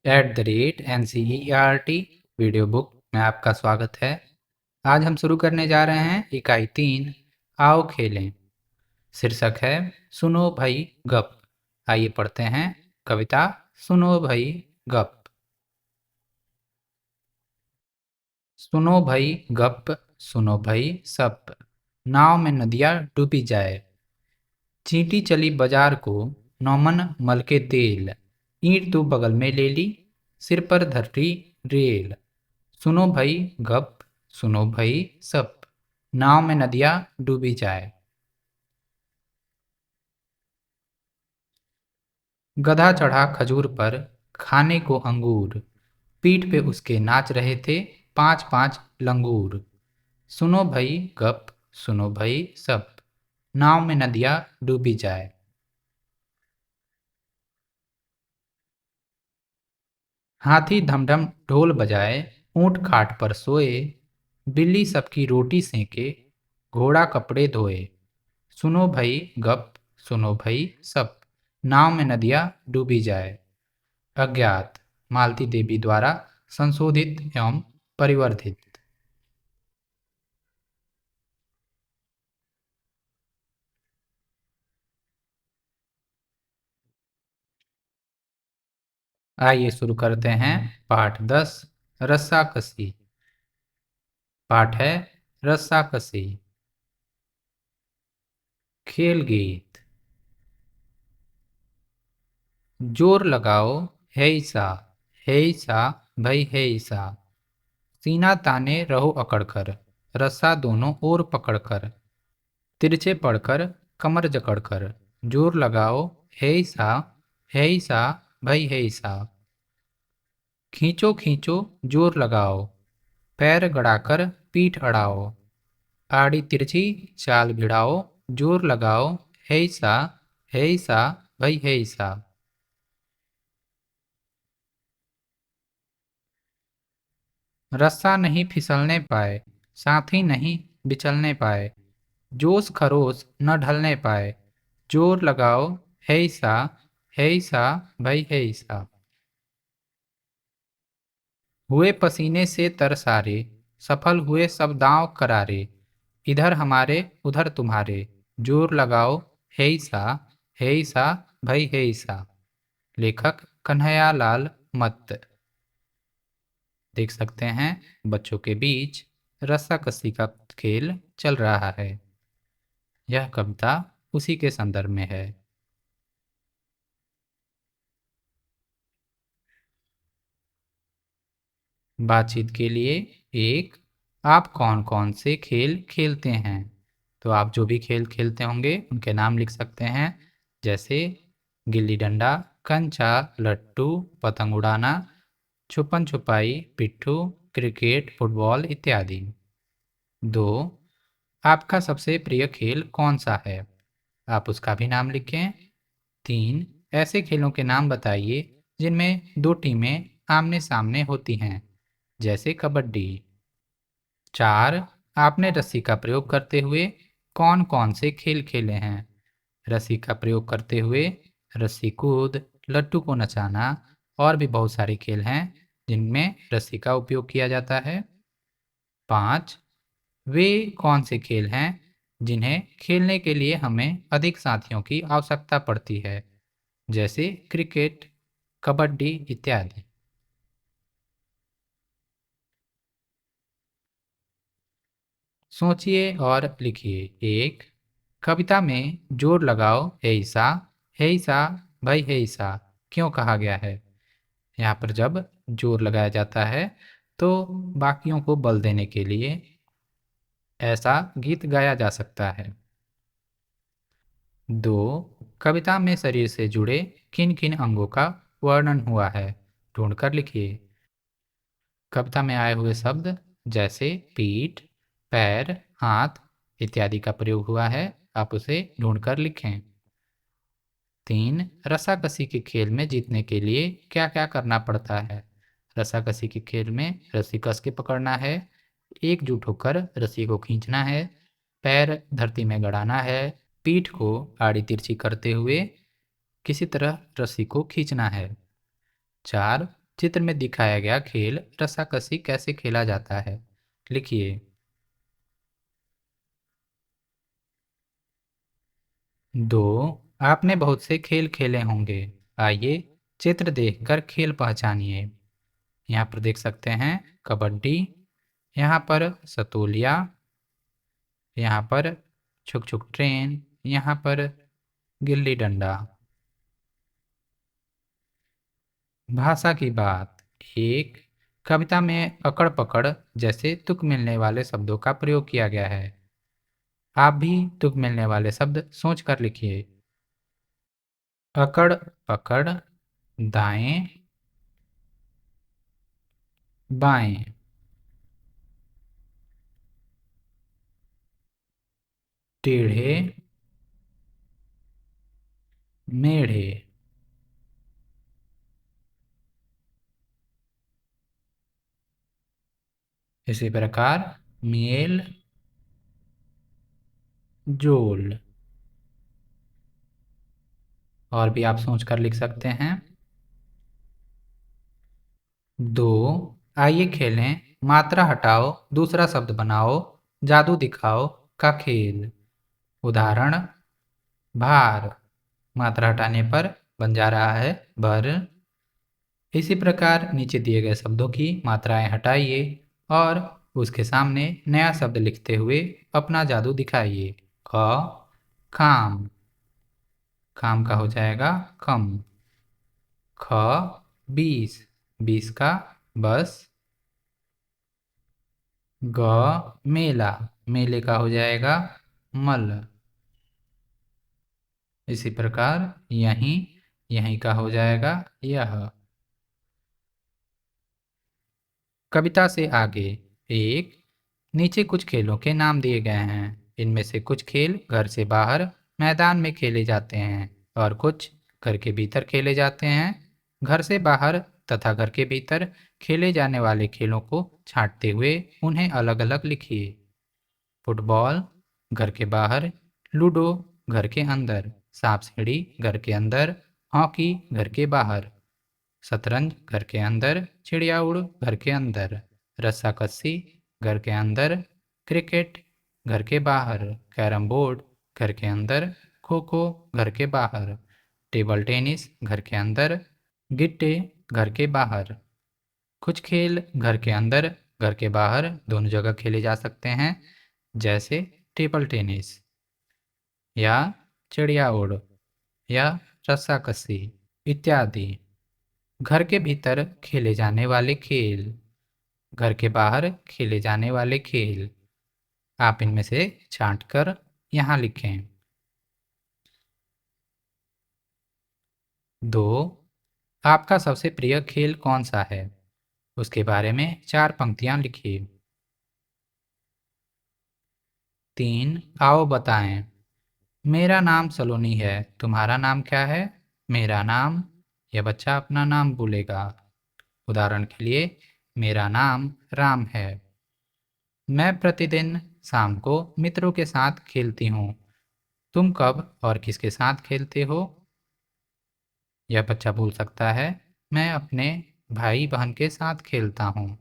NCERT video book में आपका स्वागत है। आज हम शुरू करने जा रहे हैं इकाई 3 आओ खेलें। शीर्षक है सुनो भाई गप। आइए पढ़ते हैं कविता सुनो भाई गप। सुनो भाई गप सुनो भाई सप, नाव में नदिया डूबी जाए। चींटी चली बाजार को नौमन मल के तेल, ईंट तू बगल में ले ली सिर पर धरती रेल। सुनो भाई गप सुनो भाई सप, नाव में नदिया डूबी जाए। गधा चढ़ा खजूर पर खाने को अंगूर, पीठ पे उसके नाच रहे थे 5-5 लंगूर। सुनो भाई गप सुनो भाई सप, नाव में नदिया डूबी जाए। हाथी धमधम ढोल बजाए, ऊंट खाट पर सोए, बिल्ली सबकी रोटी सेके, घोड़ा कपड़े धोए। सुनो भाई गप सुनो भाई सप, नाव में नदिया डूबी जाए। अज्ञात मालती देवी द्वारा संशोधित एवं परिवर्धित। आइए शुरू करते हैं पाठ 10 रस्साकसी। पाठ है रस्साकसी। खेल गीत। जोर लगाओ है ईसा भाई है ईसा, सीना ताने रहो अकड़कर, रस्सा दोनों ओर पकड़कर, तिरछे पड़कर कमर जकड़कर, जोर लगाओ है ईसा भाई है ईसा। खींचो खींचो जोर लगाओ, पैर गड़ाकर पीठ अड़ाओ, आड़ी तिरछी चाल भिड़ाओ, जोर लगाओ है ईसा भाई है ईसा। रस्सा नहीं फिसलने पाए, साथी नहीं बिचलने पाए, जोश खरोश न ढलने पाए, जोर लगाओ है ईसा भाई है ईसा। हुए पसीने से तरसारे, सफल हुए सब दांव करारे, इधर हमारे उधर तुम्हारे, जोर लगाओ है ईसा भाई है ईसा। लेखक कन्हैयालाल मत्त। देख सकते हैं बच्चों के बीच रस्साकसी का खेल चल रहा है। यह कविता उसी के संदर्भ में है। बातचीत के लिए एक, आप कौन कौन से खेल खेलते हैं? तो आप जो भी खेल खेलते होंगे उनके नाम लिख सकते हैं, जैसे गिल्ली डंडा, कंचा, लट्टू, पतंग उड़ाना, छुपन छुपाई, पिट्ठू, क्रिकेट, फुटबॉल इत्यादि। 2, आपका सबसे प्रिय खेल कौन सा है? आप उसका भी नाम लिखें। 3, ऐसे खेलों के नाम बताइए जिनमें दो टीमें आमने सामने होती हैं, जैसे कबड्डी। 4, आपने रस्सी का प्रयोग करते हुए कौन कौन से खेल खेले हैं? रस्सी का प्रयोग करते हुए रस्सी कूद, लट्टू को नचाना और भी बहुत सारे खेल हैं जिनमें रस्सी का उपयोग किया जाता है। 5, वे कौन से खेल हैं जिन्हें खेलने के लिए हमें अधिक साथियों की आवश्यकता पड़ती है, जैसे क्रिकेट, कबड्डी इत्यादि। सोचिए और लिखिए। 1, कविता में जोर लगाओ है ईसा भाई है ईसा क्यों कहा गया है? यहाँ पर जब जोर लगाया जाता है तो बाकियों को बल देने के लिए ऐसा गीत गाया जा सकता है। 2, कविता में शरीर से जुड़े किन किन अंगों का वर्णन हुआ है? ढूंढकर लिखिए। कविता में आए हुए शब्द जैसे पीठ, पैर, हाथ इत्यादि का प्रयोग हुआ है, आप उसे ढूंढकर लिखें। 3, रस्साकसी के खेल में जीतने के लिए क्या क्या करना पड़ता है? रस्साकसी के खेल में रस्सी कस के पकड़ना है, एकजुट होकर रस्सी को खींचना है, पैर धरती में गड़ाना है, पीठ को आड़ी तिरछी करते हुए किसी तरह रस्सी को खींचना है। 4, चित्र में दिखाया गया खेल रस्साकसी कैसे खेला जाता है? लिखिए। 2. आपने बहुत से खेल खेले होंगे। आइए चित्र देखकर खेल पहचानिए। यहाँ पर देख सकते हैं कबड्डी, यहाँ पर सतोलिया, यहाँ पर छुक छुक ट्रेन, यहाँ पर गिल्ली डंडा। भाषा की बात। 1. कविता में अकड़ पकड़ जैसे तुक मिलने वाले शब्दों का प्रयोग किया गया है। आप भी तुक मिलने वाले शब्द सोच कर लिखिए। अकड़ पकड़, दाएं बाएं। टेढ़े मेढ़े। इसी प्रकार मेल जोल। और भी आप सोच कर लिख सकते हैं। 2. आइए खेलें मात्रा हटाओ दूसरा शब्द बनाओ जादू दिखाओ का खेल। उदाहरण भार, मात्रा हटाने पर बन जा रहा है भर। इसी प्रकार नीचे दिए गए शब्दों की मात्राएं हटाइए और उसके सामने नया शब्द लिखते हुए अपना जादू दिखाइए। क काम, काम का हो जाएगा कम। ख 20, 20 का बस। ग मेला, मेले का हो जाएगा मल। इसी प्रकार यहीं, यहीं का हो जाएगा यह। कविता से आगे। 1. नीचे कुछ खेलों के नाम दिए गए हैं। इनमें से कुछ खेल घर से बाहर मैदान में खेले जाते हैं और कुछ घर के भीतर खेले जाते हैं। घर से बाहर तथा घर के भीतर खेले जाने वाले खेलों को छांटते हुए उन्हें अलग अलग लिखिए। फुटबॉल घर के बाहर, लूडो घर के अंदर, सांप सीढ़ी घर के अंदर, हॉकी घर के बाहर, शतरंज घर के अंदर, चिड़िया उड़ घर के अंदर, रस्साकसी घर के अंदर, क्रिकेट घर के बाहर, कैरम बोर्ड घर के अंदर, खो खो घर के बाहर, टेबल टेनिस घर के अंदर, गिट्टे घर के बाहर। कुछ खेल घर के अंदर घर के बाहर दोनों जगह खेले जा सकते हैं, जैसे टेबल टेनिस या चिड़िया उड़ या रस्साकसी इत्यादि। घर के भीतर खेले जाने वाले खेल, घर के बाहर खेले जाने वाले खेल। आप इनमें से छांटकर यहाँ लिखें। 2. आपका सबसे प्रिय खेल कौन सा है? उसके बारे में 4 पंक्तियाँ लिखिए। 3. आओ बताएं। मेरा नाम सलोनी है, तुम्हारा नाम क्या है? मेरा नाम। यह बच्चा अपना नाम बोलेगा। उदाहरण के लिए, मेरा नाम राम है। मैं प्रतिदिन शाम को मित्रों के साथ खेलती हूँ। तुम कब और किसके साथ खेलते हो? यह बच्चा बोल सकता है, मैं अपने भाई बहन के साथ खेलता हूँ।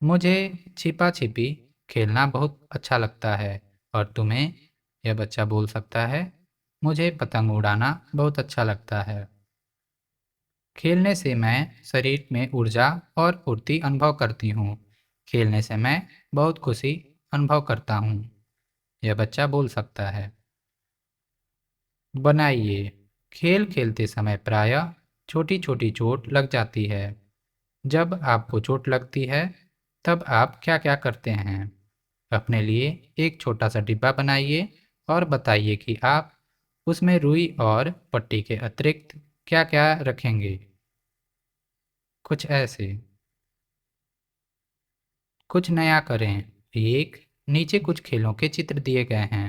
मुझे छिपा छिपी खेलना बहुत अच्छा लगता है। और तुम्हें? यह बच्चा बोल सकता है, मुझे पतंग उड़ाना बहुत अच्छा लगता है। खेलने से मैं शरीर में ऊर्जा और फुर्ती अनुभव करती हूँ। खेलने से मैं बहुत खुशी अनुभव करता हूँ। यह बच्चा बोल सकता है। बनाइए। खेल खेलते समय प्रायः छोटी छोटी चोट लग जाती है। जब आपको चोट लगती है तब आप क्या क्या करते हैं? अपने लिए एक छोटा सा डिब्बा बनाइए और बताइए कि आप उसमें रुई और पट्टी के अतिरिक्त क्या क्या रखेंगे। कुछ ऐसे। कुछ नया करें। 1. नीचे कुछ खेलों के चित्र दिए गए हैं।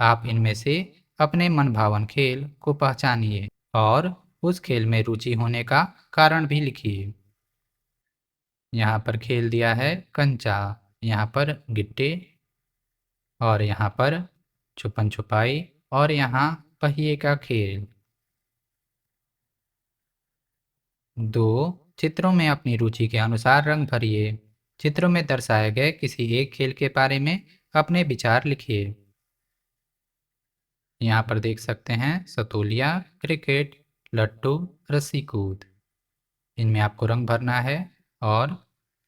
आप इनमें से अपने मनभावन खेल को पहचानिए और उस खेल में रुचि होने का कारण भी लिखिए। यहाँ पर खेल दिया है कंचा, यहाँ पर गिट्टे और यहाँ पर छुपन छुपाई और यहाँ पहिए का खेल। 2. चित्रों में अपनी रुचि के अनुसार रंग भरिए। चित्रों में दर्शाए गए किसी एक खेल के बारे में अपने विचार लिखिए। यहाँ पर देख सकते हैं सतोलिया, क्रिकेट, लट्टू, रस्सी कूद। इनमें आपको रंग भरना है और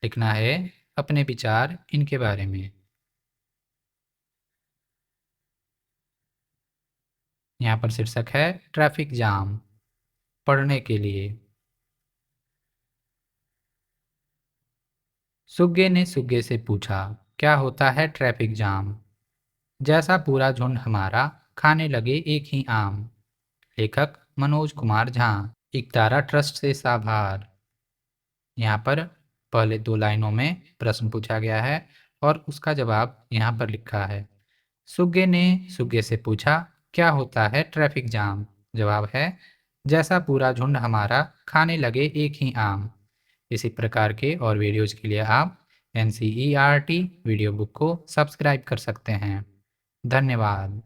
लिखना है अपने विचार इनके बारे में। यहाँ पर शीर्षक है ट्रैफिक जाम। पढ़ने के लिए। सुग्गे ने सुग्गे से पूछा, क्या होता है ट्रैफिक जाम? जैसा पूरा झुंड हमारा खाने लगे एक ही आम। लेखक मनोज कुमार झा। इकतारा ट्रस्ट से साभार। यहाँ पर पहले 2 लाइनों में प्रश्न पूछा गया है और उसका जवाब यहाँ पर लिखा है। सुग्गे ने सुग्गे से पूछा, क्या होता है ट्रैफिक जाम? जवाब है, जैसा पूरा झुंड हमारा खाने लगे एक ही आम। इसी प्रकार के और वीडियोज़ के लिए आप NCERT वीडियो बुक को सब्सक्राइब कर सकते हैं। धन्यवाद।